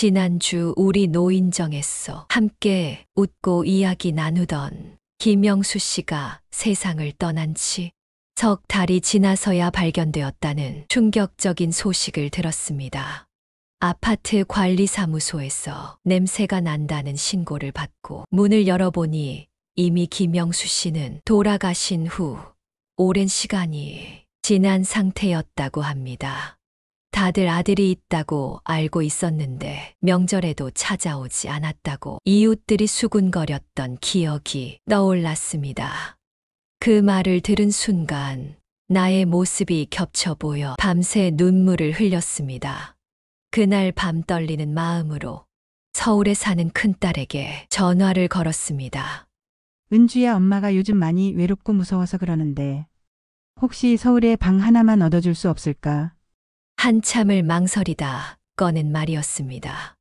지난주 우리 노인정에서 함께 웃고 이야기 나누던 김영수 씨가 세상을 떠난 지 석 달이 지나서야 발견되었다는 충격적인 소식을 들었습니다. 아파트 관리사무소에서 냄새가 난다는 신고를 받고 문을 열어보니 이미 김영수 씨는 돌아가신 후 오랜 시간이 지난 상태였다고 합니다. 다들 아들이 있다고 알고 있었는데 명절에도 찾아오지 않았다고 이웃들이 수군거렸던 기억이 떠올랐습니다. 그 말을 들은 순간 나의 모습이 겹쳐 보여 밤새 눈물을 흘렸습니다. 그날 밤 떨리는 마음으로 서울에 사는 큰딸에게 전화를 걸었습니다. 은주야, 엄마가 요즘 많이 외롭고 무서워서 그러는데 혹시 서울에 방 하나만 얻어줄 수 없을까? 한참을 망설이다 꺼낸 말이었습니다.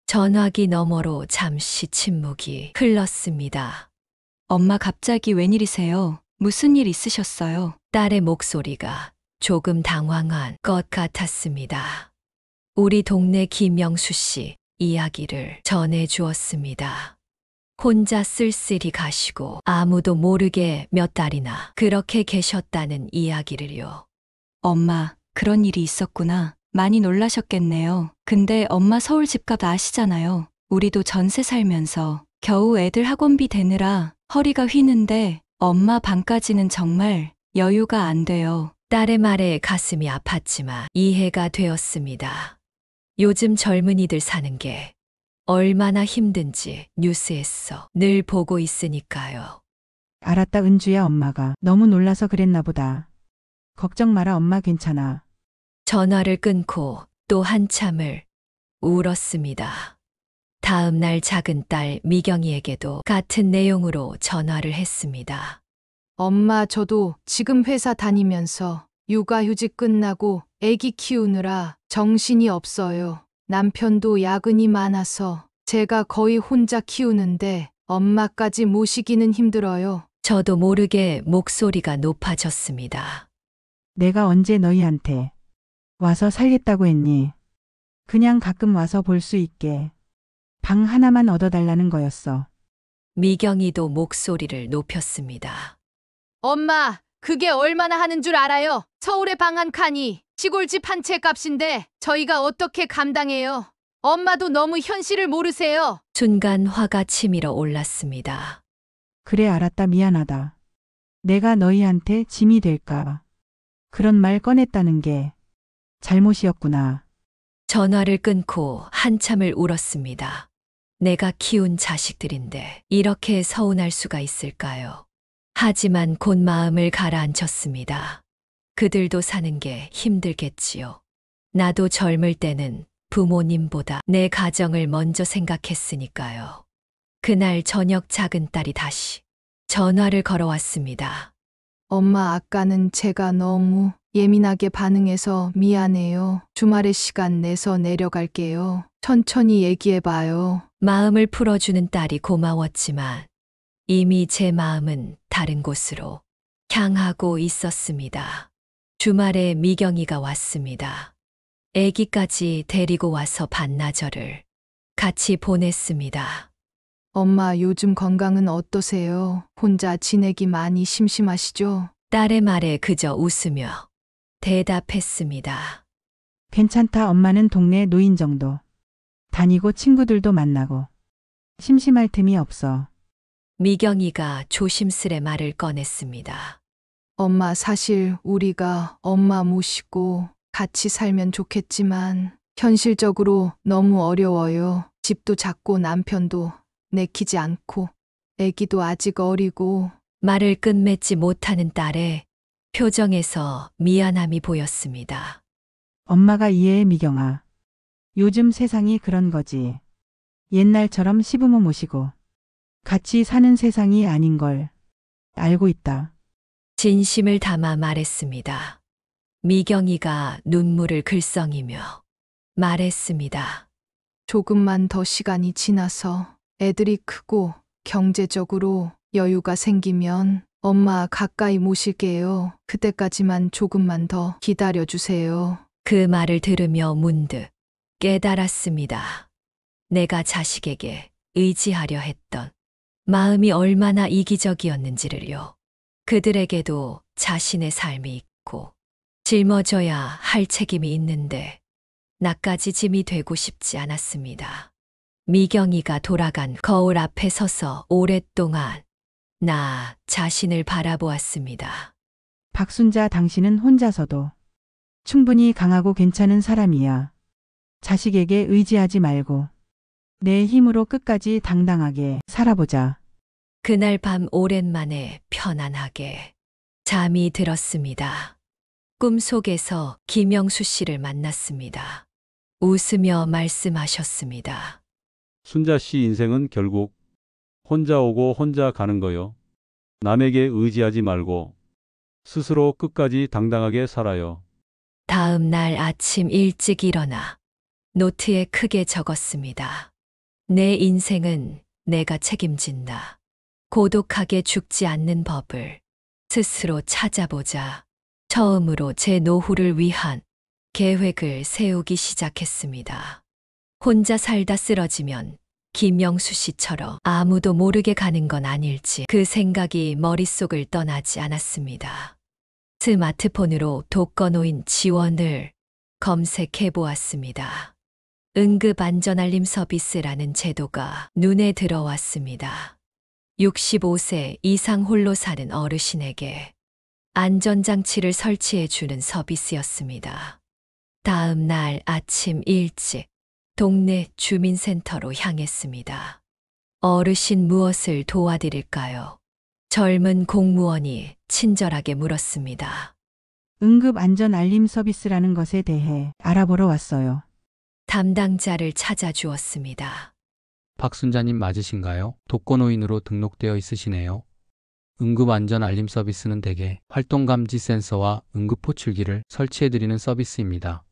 전화기 너머로 잠시 침묵이 흘렀습니다. 엄마 갑자기 웬일이세요? 무슨 일 있으셨어요? 딸의 목소리가 조금 당황한 것 같았습니다. 우리 동네 김영수 씨 이야기를 전해 주었습니다. 혼자 쓸쓸히 가시고 아무도 모르게 몇 달이나 그렇게 계셨다는 이야기를요. 엄마, 그런 일이 있었구나. 많이 놀라셨겠네요. 근데 엄마 서울 집값 아시잖아요. 우리도 전세 살면서 겨우 애들 학원비 대느라 허리가 휘는데 엄마 방까지는 정말 여유가 안 돼요. 딸의 말에 가슴이 아팠지만 이해가 되었습니다. 요즘 젊은이들 사는 게 얼마나 힘든지 뉴스에서 늘 보고 있으니까요. 알았다, 은주야. 엄마가 너무 놀라서 그랬나 보다. 걱정 마라, 엄마 괜찮아. 전화를 끊고 또 한참을 울었습니다. 다음 날 작은 딸 미경이에게도 같은 내용으로 전화를 했습니다. 엄마, 저도 지금 회사 다니면서 육아휴직 끝나고 아기 키우느라 정신이 없어요. 남편도 야근이 많아서 제가 거의 혼자 키우는데 엄마까지 모시기는 힘들어요. 저도 모르게 목소리가 높아졌습니다. 내가 언제 너희한테 와서 살겠다고 했니? 그냥 가끔 와서 볼 수 있게 방 하나만 얻어달라는 거였어. 미경이도 목소리를 높였습니다. 엄마, 그게 얼마나 하는 줄 알아요? 서울에 방 한 칸이 시골집 한 채 값인데 저희가 어떻게 감당해요? 엄마도 너무 현실을 모르세요. 순간 화가 치밀어 올랐습니다. 그래, 알았다. 미안하다. 내가 너희한테 짐이 될까? 그런 말 꺼냈다는 게 잘못이었구나. 전화를 끊고 한참을 울었습니다. 내가 키운 자식들인데 이렇게 서운할 수가 있을까요? 하지만 곧 마음을 가라앉혔습니다. 그들도 사는 게 힘들겠지요. 나도 젊을 때는 부모님보다 내 가정을 먼저 생각했으니까요. 그날 저녁 작은 딸이 다시 전화를 걸어왔습니다. 엄마, 아까는 제가 너무 예민하게 반응해서 미안해요. 주말에 시간 내서 내려갈게요. 천천히 얘기해봐요. 마음을 풀어주는 딸이 고마웠지만 이미 제 마음은 다른 곳으로 향하고 있었습니다. 주말에 미경이가 왔습니다. 아기까지 데리고 와서 반나절을 같이 보냈습니다. 엄마, 요즘 건강은 어떠세요? 혼자 지내기 많이 심심하시죠? 딸의 말에 그저 웃으며 대답했습니다. 괜찮다. 엄마는 동네 노인 정도 다니고 친구들도 만나고 심심할 틈이 없어. 미경이가 조심스레 말을 꺼냈습니다. 엄마, 사실 우리가 엄마 모시고 같이 살면 좋겠지만 현실적으로 너무 어려워요. 집도 작고 남편도 내키지 않고 아기도 아직 어리고. 말을 끝맺지 못하는 딸의 표정에서 미안함이 보였습니다. 엄마가 이해해, 미경아. 요즘 세상이 그런 거지. 옛날처럼 시부모 모시고 같이 사는 세상이 아닌 걸 알고 있다. 진심을 담아 말했습니다. 미경이가 눈물을 글썽이며 말했습니다. 조금만 더 시간이 지나서 애들이 크고 경제적으로 여유가 생기면 엄마 가까이 모실게요. 그때까지만 조금만 더 기다려주세요. 그 말을 들으며 문득 깨달았습니다. 내가 자식에게 의지하려 했던 마음이 얼마나 이기적이었는지를요. 그들에게도 자신의 삶이 있고 짊어져야 할 책임이 있는데 나까지 짐이 되고 싶지 않았습니다. 미경이가 돌아간 거울 앞에 서서 오랫동안 나 자신을 바라보았습니다. 박순자, 당신은 혼자서도 충분히 강하고 괜찮은 사람이야. 자식에게 의지하지 말고 내 힘으로 끝까지 당당하게 살아보자. 그날 밤 오랜만에 편안하게 잠이 들었습니다. 꿈속에서 김영수 씨를 만났습니다. 웃으며 말씀하셨습니다. 순자 씨 인생은 결국 혼자 오고 혼자 가는 거요. 남에게 의지하지 말고 스스로 끝까지 당당하게 살아요. 다음 날 아침 일찍 일어나 노트에 크게 적었습니다. 내 인생은 내가 책임진다. 고독하게 죽지 않는 법을 스스로 찾아보자. 처음으로 제 노후를 위한 계획을 세우기 시작했습니다. 혼자 살다 쓰러지면 김영수 씨처럼 아무도 모르게 가는 건 아닐지 그 생각이 머릿속을 떠나지 않았습니다. 스마트폰으로 독거노인 지원을 검색해 보았습니다. 응급안전알림 서비스라는 제도가 눈에 들어왔습니다. 65세 이상 홀로 사는 어르신에게 안전장치를 설치해 주는 서비스였습니다. 다음 날 아침 일찍 동네 주민센터로 향했습니다. 어르신 무엇을 도와드릴까요? 젊은 공무원이 친절하게 물었습니다. 응급안전알림 서비스라는 것에 대해 알아보러 왔어요. 담당자를 찾아주었습니다. 박순자님 맞으신가요? 독거노인으로 등록되어 있으시네요. 응급안전알림 서비스는 대개 활동감지 센서와 응급호출기를 설치해드리는 서비스입니다.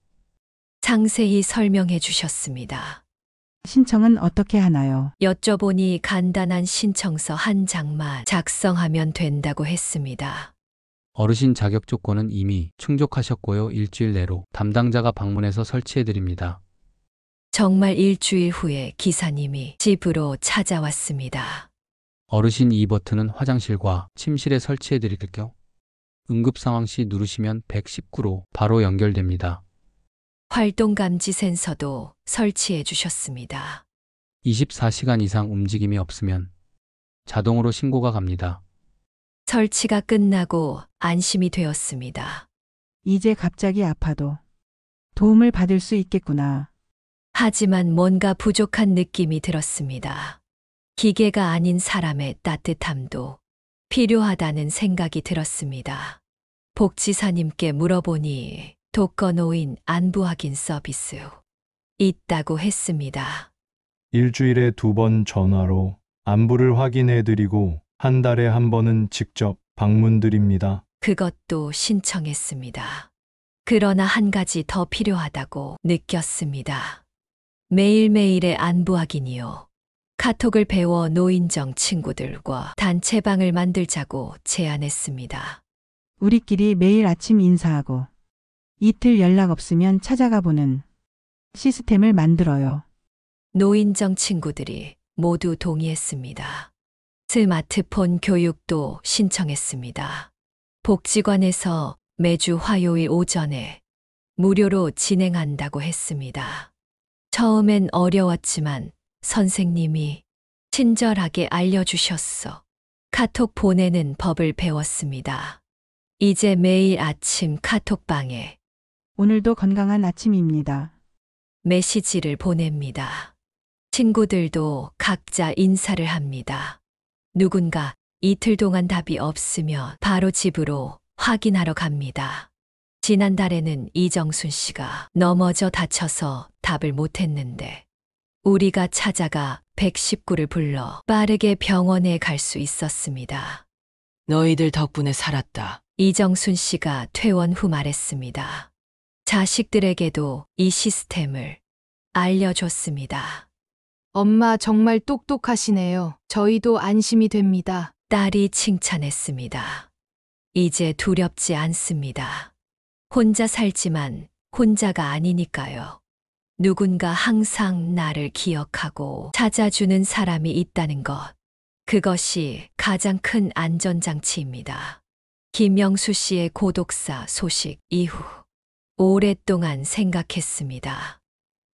상세히 설명해 주셨습니다. 신청은 어떻게 하나요? 여쭤보니 간단한 신청서 한 장만 작성하면 된다고 했습니다. 어르신 자격 조건은 이미 충족하셨고요. 일주일 내로 담당자가 방문해서 설치해드립니다. 정말 일주일 후에 기사님이 집으로 찾아왔습니다. 어르신 이 버튼은 화장실과 침실에 설치해드릴게요. 응급 상황 시 누르시면 119로 바로 연결됩니다. 활동감지 센서도 설치해 주셨습니다. 24시간 이상 움직임이 없으면 자동으로 신고가 갑니다. 설치가 끝나고 안심이 되었습니다. 이제 갑자기 아파도 도움을 받을 수 있겠구나. 하지만 뭔가 부족한 느낌이 들었습니다. 기계가 아닌 사람의 따뜻함도 필요하다는 생각이 들었습니다. 복지사님께 물어보니 독거노인 안부 확인 서비스 있다고 했습니다. 일주일에 2번 전화로 안부를 확인해드리고 한 달에 한 번은 직접 방문드립니다. 그것도 신청했습니다. 그러나 한 가지 더 필요하다고 느꼈습니다. 매일매일의 안부 확인이요. 카톡을 배워 노인정 친구들과 단체방을 만들자고 제안했습니다. 우리끼리 매일 아침 인사하고 이틀 연락 없으면 찾아가 보는 시스템을 만들어요. 노인정 친구들이 모두 동의했습니다. 스마트폰 교육도 신청했습니다. 복지관에서 매주 화요일 오전에 무료로 진행한다고 했습니다. 처음엔 어려웠지만 선생님이 친절하게 알려주셨어. 카톡 보내는 법을 배웠습니다. 이제 매일 아침 카톡방에 오늘도 건강한 아침입니다. 메시지를 보냅니다. 친구들도 각자 인사를 합니다. 누군가 이틀 동안 답이 없으면 바로 집으로 확인하러 갑니다. 지난달에는 이정순 씨가 넘어져 다쳐서 답을 못했는데 우리가 찾아가 119를 불러 빠르게 병원에 갈 수 있었습니다. 너희들 덕분에 살았다. 이정순 씨가 퇴원 후 말했습니다. 자식들에게도 이 시스템을 알려줬습니다. 엄마 정말 똑똑하시네요. 저희도 안심이 됩니다. 딸이 칭찬했습니다. 이제 두렵지 않습니다. 혼자 살지만 혼자가 아니니까요. 누군가 항상 나를 기억하고 찾아주는 사람이 있다는 것. 그것이 가장 큰 안전장치입니다. 김영수 씨의 고독사 소식 이후 오랫동안 생각했습니다.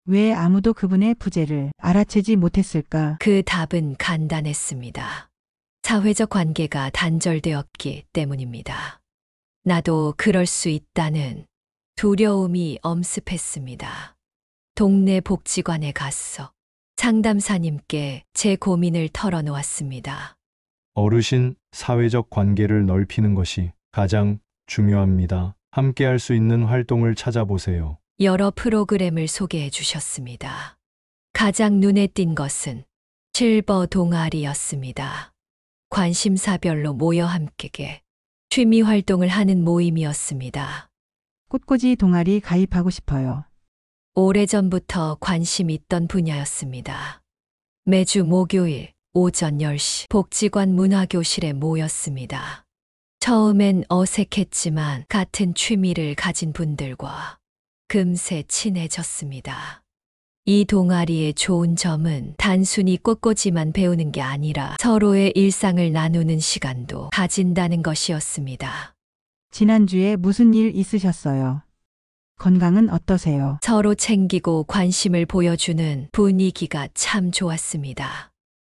왜 아무도 그분의 부재를 알아채지 못했을까? 그 답은 간단했습니다. 사회적 관계가 단절되었기 때문입니다. 나도 그럴 수 있다는 두려움이 엄습했습니다. 동네 복지관에 갔어 상담사님께 제 고민을 털어놓았습니다. 어르신 사회적 관계를 넓히는 것이 가장 중요합니다. 함께 할 수 있는 활동을 찾아보세요. 여러 프로그램을 소개해 주셨습니다. 가장 눈에 띈 것은 실버 동아리였습니다. 관심사별로 모여 함께 취미 활동을 하는 모임이었습니다. 꽃꽂이 동아리 가입하고 싶어요. 오래전부터 관심 있던 분야였습니다. 매주 목요일 오전 10시 복지관 문화교실에 모였습니다. 처음엔 어색했지만 같은 취미를 가진 분들과 금세 친해졌습니다. 이 동아리의 좋은 점은 단순히 꽃꽂이만 배우는 게 아니라 서로의 일상을 나누는 시간도 가진다는 것이었습니다. 지난주에 무슨 일 있으셨어요? 건강은 어떠세요? 서로 챙기고 관심을 보여주는 분위기가 참 좋았습니다.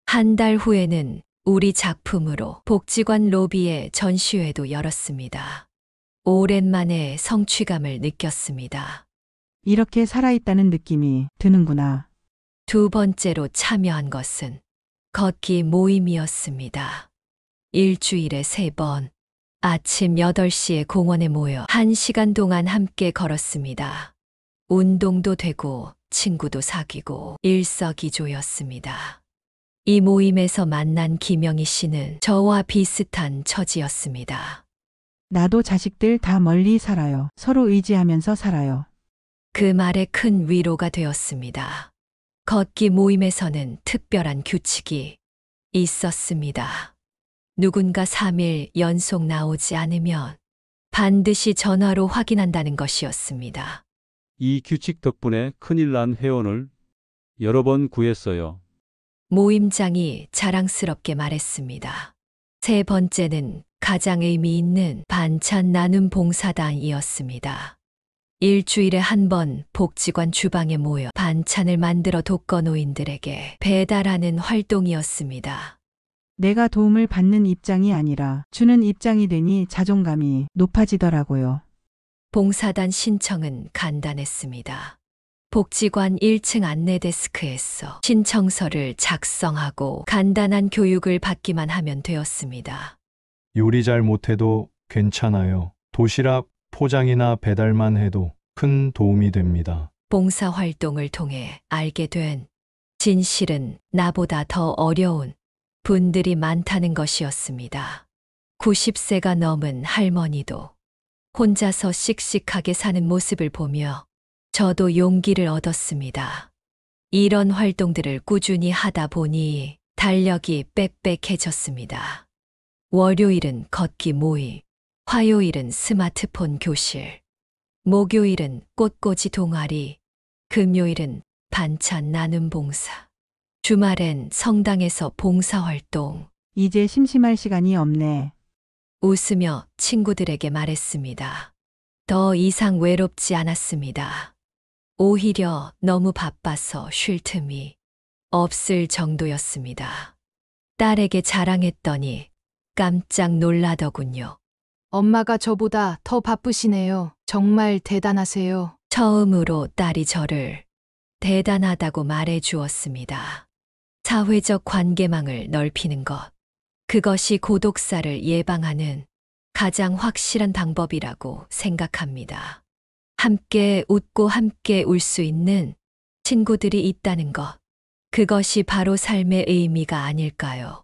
한 달 후에는 우리 작품으로 복지관 로비에 전시회도 열었습니다. 오랜만에 성취감을 느꼈습니다. 이렇게 살아있다는 느낌이 드는구나. 두 번째로 참여한 것은 걷기 모임이었습니다. 일주일에 3번, 아침 8시에 공원에 모여 1시간 동안 함께 걸었습니다. 운동도 되고 친구도 사귀고 일석이조였습니다. 이 모임에서 만난 김영희 씨는 저와 비슷한 처지였습니다. 나도 자식들 다 멀리 살아요. 서로 의지하면서 살아요. 그 말에 큰 위로가 되었습니다. 걷기 모임에서는 특별한 규칙이 있었습니다. 누군가 3일 연속 나오지 않으면 반드시 전화로 확인한다는 것이었습니다. 이 규칙 덕분에 큰일 난 회원을 여러 번 구했어요. 모임장이 자랑스럽게 말했습니다. 3번째는 가장 의미 있는 반찬 나눔 봉사단이었습니다. 일주일에 1번 복지관 주방에 모여 반찬을 만들어 독거노인들에게 배달하는 활동이었습니다. 내가 도움을 받는 입장이 아니라 주는 입장이 되니 자존감이 높아지더라고요. 봉사단 신청은 간단했습니다. 복지관 1층 안내데스크에서 신청서를 작성하고 간단한 교육을 받기만 하면 되었습니다. 요리 잘 못해도 괜찮아요. 도시락 포장이나 배달만 해도 큰 도움이 됩니다. 봉사활동을 통해 알게 된 진실은 나보다 더 어려운 분들이 많다는 것이었습니다. 90세가 넘은 할머니도 혼자서 씩씩하게 사는 모습을 보며 저도 용기를 얻었습니다. 이런 활동들을 꾸준히 하다 보니 달력이 빽빽해졌습니다. 월요일은 걷기 모임, 화요일은 스마트폰 교실, 목요일은 꽃꽂이 동아리, 금요일은 반찬 나눔 봉사, 주말엔 성당에서 봉사활동. 이제 심심할 시간이 없네. 웃으며 친구들에게 말했습니다. 더 이상 외롭지 않았습니다. 오히려 너무 바빠서 쉴 틈이 없을 정도였습니다. 딸에게 자랑했더니 깜짝 놀라더군요. 엄마가 저보다 더 바쁘시네요. 정말 대단하세요. 처음으로 딸이 저를 대단하다고 말해 주었습니다. 사회적 관계망을 넓히는 것. 그것이 고독사를 예방하는 가장 확실한 방법이라고 생각합니다. 함께 웃고 함께 울 수 있는 친구들이 있다는 것. 그것이 바로 삶의 의미가 아닐까요?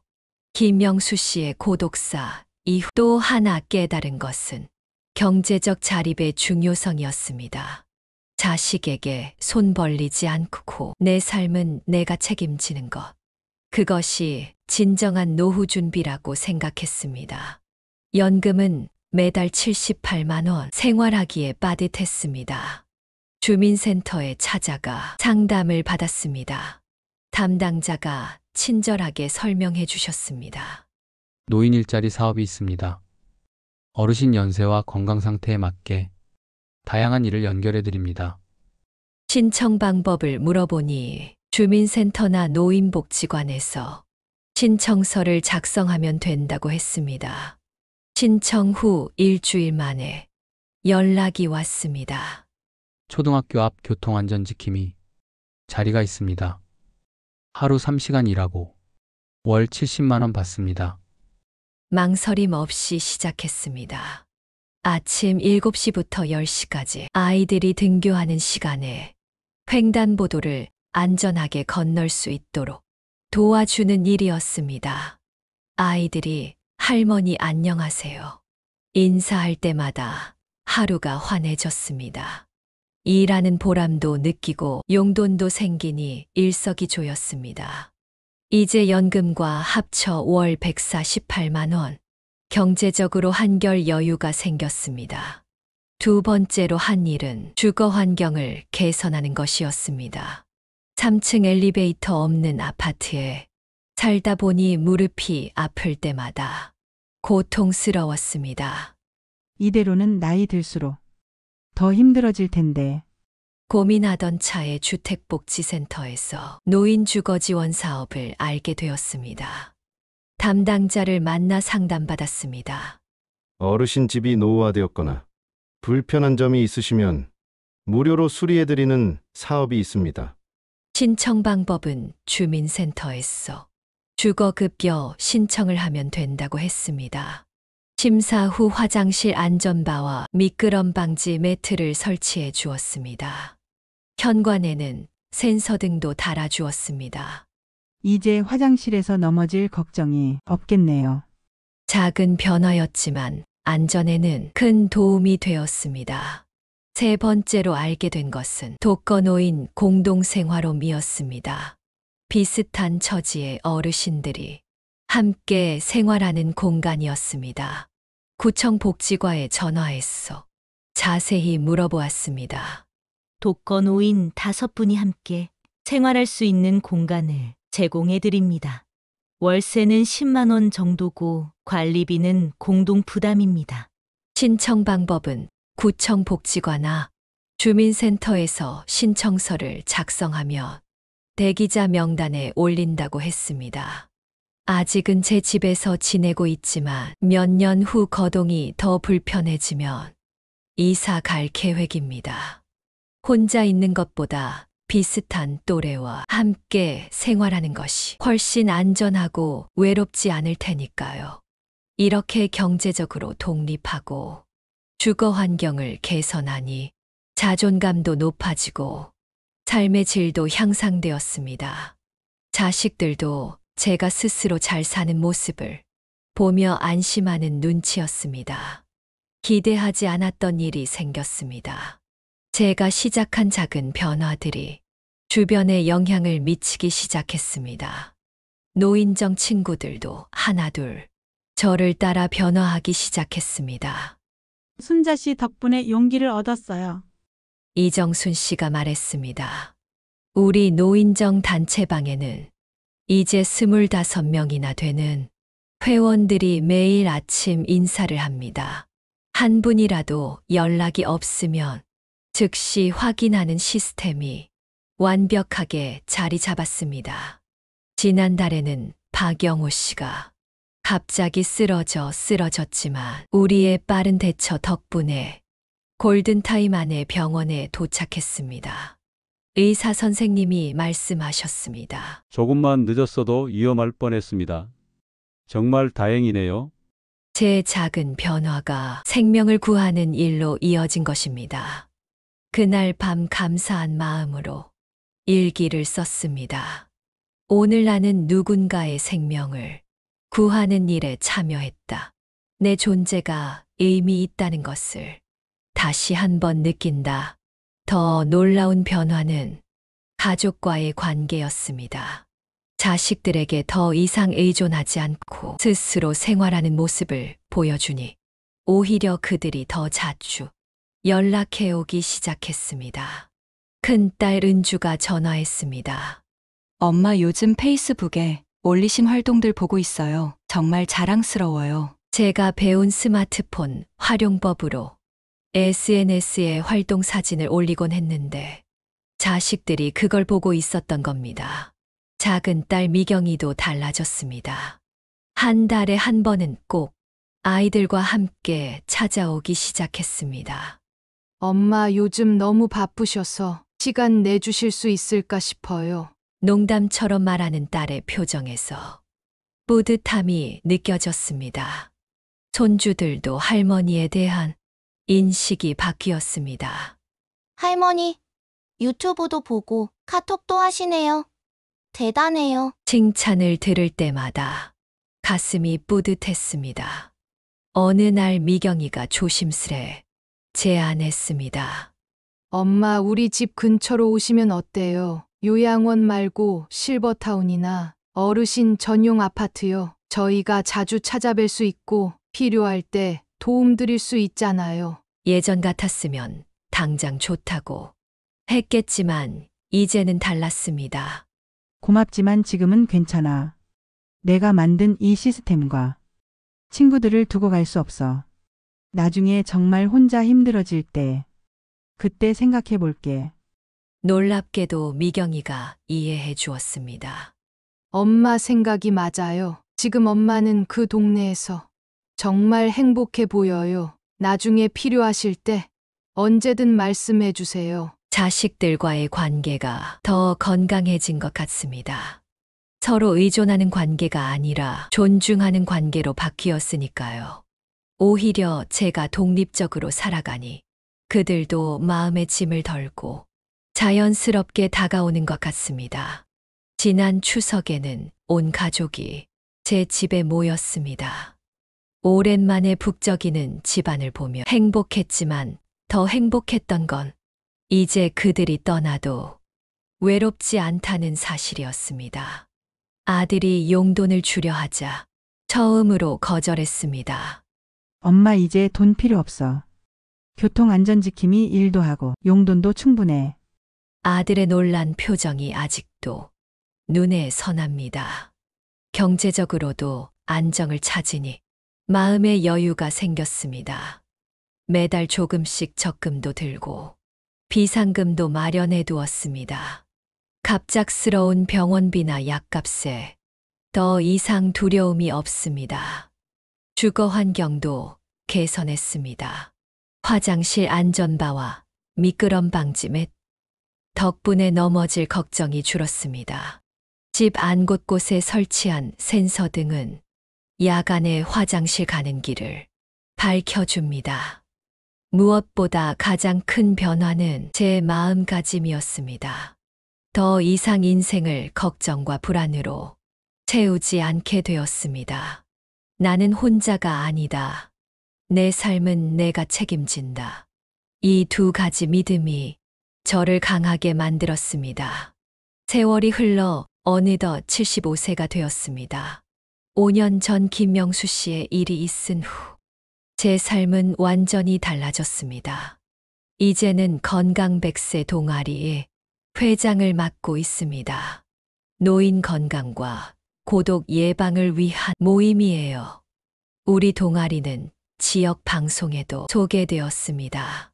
김영수 씨의 고독사 이후 또 하나 깨달은 것은 경제적 자립의 중요성이었습니다. 자식에게 손 벌리지 않고 내 삶은 내가 책임지는 것. 그것이 진정한 노후 준비라고 생각했습니다. 연금은 매달 78만 원 생활하기에 빠듯했습니다. 주민센터에 찾아가 상담을 받았습니다. 담당자가 친절하게 설명해 주셨습니다. 노인 일자리 사업이 있습니다. 어르신 연세와 건강 상태에 맞게 다양한 일을 연결해 드립니다. 신청 방법을 물어보니 주민센터나 노인복지관에서 신청서를 작성하면 된다고 했습니다. 신청 후 일주일 만에 연락이 왔습니다. 초등학교 앞 교통안전지킴이 자리가 있습니다. 하루 3시간 일하고 월 70만 원 받습니다. 망설임 없이 시작했습니다. 아침 7시부터 10시까지 아이들이 등교하는 시간에 횡단보도를 안전하게 건널 수 있도록 도와주는 일이었습니다. 아이들이 할머니 안녕하세요. 인사할 때마다 하루가 환해졌습니다. 일하는 보람도 느끼고 용돈도 생기니 일석이조였습니다. 이제 연금과 합쳐 월 148만 원. 경제적으로 한결 여유가 생겼습니다. 두 번째로 한 일은 주거 환경을 개선하는 것이었습니다. 3층 엘리베이터 없는 아파트에 살다 보니 무릎이 아플 때마다 고통스러웠습니다. 이대로는 나이 들수록 더 힘들어질 텐데. 고민하던 차에 주택복지센터에서 노인 주거 지원 사업을 알게 되었습니다. 담당자를 만나 상담받았습니다. 어르신 집이 노후화되었거나 불편한 점이 있으시면 무료로 수리해드리는 사업이 있습니다. 신청 방법은 주민센터에서 주거급여 신청을 하면 된다고 했습니다. 심사 후 화장실 안전바와 미끄럼 방지 매트를 설치해 주었습니다. 현관에는 센서 등도 달아 주었습니다. 이제 화장실에서 넘어질 걱정이 없겠네요. 작은 변화였지만 안전에는 큰 도움이 되었습니다. 세 번째로 알게 된 것은 독거노인 공동생활홈이었습니다. 비슷한 처지의 어르신들이 함께 생활하는 공간이었습니다. 구청 복지과에 전화해서 자세히 물어보았습니다. 독거노인 5분이 함께 생활할 수 있는 공간을 제공해 드립니다. 월세는 10만 원 정도고 관리비는 공동 부담입니다. 신청 방법은 구청 복지과나 주민센터에서 신청서를 작성하며 대기자 명단에 올린다고 했습니다. 아직은 제 집에서 지내고 있지만 몇 년 후 거동이 더 불편해지면 이사 갈 계획입니다. 혼자 있는 것보다 비슷한 또래와 함께 생활하는 것이 훨씬 안전하고 외롭지 않을 테니까요. 이렇게 경제적으로 독립하고 주거 환경을 개선하니 자존감도 높아지고 삶의 질도 향상되었습니다. 자식들도 제가 스스로 잘 사는 모습을 보며 안심하는 눈치였습니다. 기대하지 않았던 일이 생겼습니다. 제가 시작한 작은 변화들이 주변에 영향을 미치기 시작했습니다. 노인정 친구들도 하나둘 저를 따라 변화하기 시작했습니다. 순자 씨 덕분에 용기를 얻었어요. 이정순 씨가 말했습니다. 우리 노인정 단체방에는 이제 25명이나 되는 회원들이 매일 아침 인사를 합니다. 한 분이라도 연락이 없으면 즉시 확인하는 시스템이 완벽하게 자리 잡았습니다. 지난달에는 박영호 씨가 갑자기 쓰러졌지만 우리의 빠른 대처 덕분에 골든타임 안에 병원에 도착했습니다. 의사 선생님이 말씀하셨습니다. 조금만 늦었어도 위험할 뻔했습니다. 정말 다행이네요. 제 작은 변화가 생명을 구하는 일로 이어진 것입니다. 그날 밤 감사한 마음으로 일기를 썼습니다. 오늘 나는 누군가의 생명을 구하는 일에 참여했다. 내 존재가 의미 있다는 것을 다시 한번 느낀다. 더 놀라운 변화는 가족과의 관계였습니다. 자식들에게 더 이상 의존하지 않고 스스로 생활하는 모습을 보여주니 오히려 그들이 더 자주 연락해오기 시작했습니다. 큰딸 은주가 전화했습니다. 엄마 요즘 페이스북에 올리신 활동들 보고 있어요. 정말 자랑스러워요. 제가 배운 스마트폰 활용법으로 SNS에 활동 사진을 올리곤 했는데 자식들이 그걸 보고 있었던 겁니다. 작은 딸 미경이도 달라졌습니다. 한 달에 한 번은 꼭 아이들과 함께 찾아오기 시작했습니다. 엄마 요즘 너무 바쁘셔서 시간 내주실 수 있을까 싶어요. 농담처럼 말하는 딸의 표정에서 뿌듯함이 느껴졌습니다. 손주들도 할머니에 대한 인식이 바뀌었습니다. 할머니, 유튜브도 보고 카톡도 하시네요. 대단해요. 칭찬을 들을 때마다 가슴이 뿌듯했습니다. 어느 날 미경이가 조심스레 제안했습니다. 엄마, 우리 집 근처로 오시면 어때요? 요양원 말고 실버타운이나 어르신 전용 아파트요. 저희가 자주 찾아뵐 수 있고 필요할 때 도움 드릴 수 있잖아요. 예전 같았으면 당장 좋다고 했겠지만 이제는 달랐습니다. 고맙지만 지금은 괜찮아. 내가 만든 이 시스템과 친구들을 두고 갈 수 없어. 나중에 정말 혼자 힘들어질 때, 그때 생각해 볼게. 놀랍게도 미경이가 이해해 주었습니다. 엄마 생각이 맞아요. 지금 엄마는 그 동네에서 정말 행복해 보여요. 나중에 필요하실 때 언제든 말씀해 주세요. 자식들과의 관계가 더 건강해진 것 같습니다. 서로 의존하는 관계가 아니라 존중하는 관계로 바뀌었으니까요. 오히려 제가 독립적으로 살아가니 그들도 마음의 짐을 덜고 자연스럽게 다가오는 것 같습니다. 지난 추석에는 온 가족이 제 집에 모였습니다. 오랜만에 북적이는 집안을 보며 행복했지만 더 행복했던 건 이제 그들이 떠나도 외롭지 않다는 사실이었습니다. 아들이 용돈을 주려 하자 처음으로 거절했습니다. 엄마 이제 돈 필요 없어. 교통안전지킴이 일도 하고 용돈도 충분해. 아들의 놀란 표정이 아직도 눈에 선합니다. 경제적으로도 안정을 찾으니 마음의 여유가 생겼습니다. 매달 조금씩 적금도 들고 비상금도 마련해 두었습니다. 갑작스러운 병원비나 약값에 더 이상 두려움이 없습니다. 주거 환경도 개선했습니다. 화장실 안전바와 미끄럼 방지 맷 덕분에 넘어질 걱정이 줄었습니다. 집 안 곳곳에 설치한 센서 등은 야간에 화장실 가는 길을 밝혀줍니다. 무엇보다 가장 큰 변화는 제 마음가짐이었습니다. 더 이상 인생을 걱정과 불안으로 채우지 않게 되었습니다. 나는 혼자가 아니다. 내 삶은 내가 책임진다. 이 두 가지 믿음이 저를 강하게 만들었습니다. 세월이 흘러 어느덧 75세가 되었습니다. 5년 전 김명수 씨의 일이 있은 후 제 삶은 완전히 달라졌습니다. 이제는 건강 100세 동아리의 회장을 맡고 있습니다. 노인 건강과 고독 예방을 위한 모임이에요. 우리 동아리는 지역 방송에도 소개되었습니다.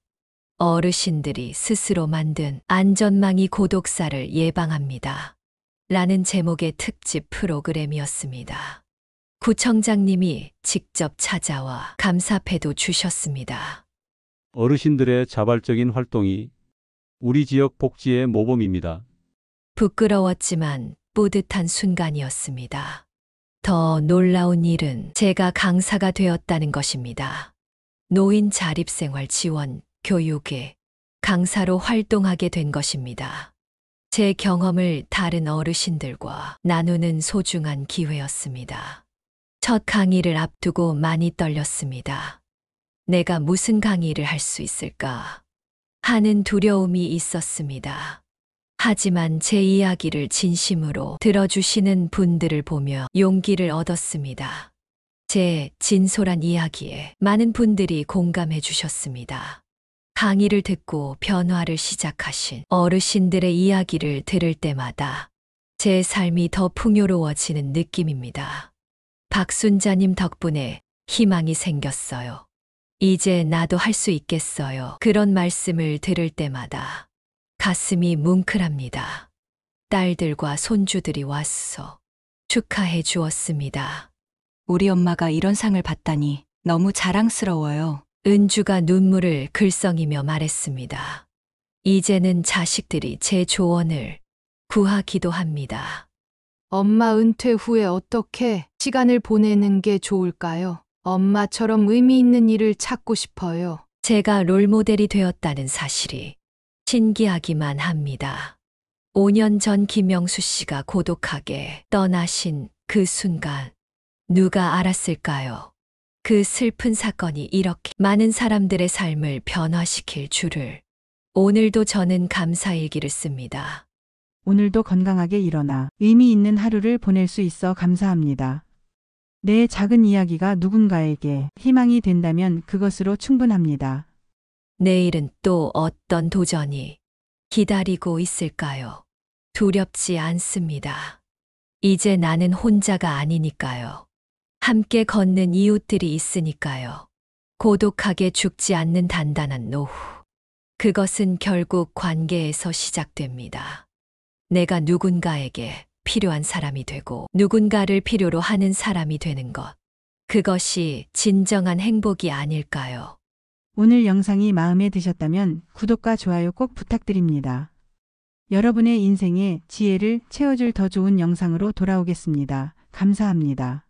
어르신들이 스스로 만든 안전망이 고독사를 예방합니다. 라는 제목의 특집 프로그램이었습니다. 구청장님이 직접 찾아와 감사패도 주셨습니다. 어르신들의 자발적인 활동이 우리 지역 복지의 모범입니다. 부끄러웠지만 뿌듯한 순간이었습니다. 더 놀라운 일은 제가 강사가 되었다는 것입니다. 노인 자립생활 지원 교육에 강사로 활동하게 된 것입니다. 제 경험을 다른 어르신들과 나누는 소중한 기회였습니다. 첫 강의를 앞두고 많이 떨렸습니다. 내가 무슨 강의를 할 수 있을까 하는 두려움이 있었습니다. 하지만 제 이야기를 진심으로 들어주시는 분들을 보며 용기를 얻었습니다. 제 진솔한 이야기에 많은 분들이 공감해 주셨습니다. 강의를 듣고 변화를 시작하신 어르신들의 이야기를 들을 때마다 제 삶이 더 풍요로워지는 느낌입니다. 박순자님 덕분에 희망이 생겼어요. 이제 나도 할 수 있겠어요. 그런 말씀을 들을 때마다 가슴이 뭉클합니다. 딸들과 손주들이 왔어 축하해 주었습니다. 우리 엄마가 이런 상을 받다니 너무 자랑스러워요. 은주가 눈물을 글썽이며 말했습니다. 이제는 자식들이 제 조언을 구하기도 합니다. 엄마 은퇴 후에 어떻게 시간을 보내는 게 좋을까요? 엄마처럼 의미 있는 일을 찾고 싶어요. 제가 롤모델이 되었다는 사실이 신기하기만 합니다. 5년 전 김영수 씨가 고독하게 떠나신 그 순간 누가 알았을까요? 그 슬픈 사건이 이렇게 많은 사람들의 삶을 변화시킬 줄을. 오늘도 저는 감사일기를 씁니다. 오늘도 건강하게 일어나 의미 있는 하루를 보낼 수 있어 감사합니다. 내 작은 이야기가 누군가에게 희망이 된다면 그것으로 충분합니다. 내일은 또 어떤 도전이 기다리고 있을까요? 두렵지 않습니다. 이제 나는 혼자가 아니니까요. 함께 걷는 이웃들이 있으니까요. 고독하게 죽지 않는 단단한 노후. 그것은 결국 관계에서 시작됩니다. 내가 누군가에게 필요한 사람이 되고 누군가를 필요로 하는 사람이 되는 것. 그것이 진정한 행복이 아닐까요? 오늘 영상이 마음에 드셨다면 구독과 좋아요 꼭 부탁드립니다. 여러분의 인생에 지혜를 채워줄 더 좋은 영상으로 돌아오겠습니다. 감사합니다.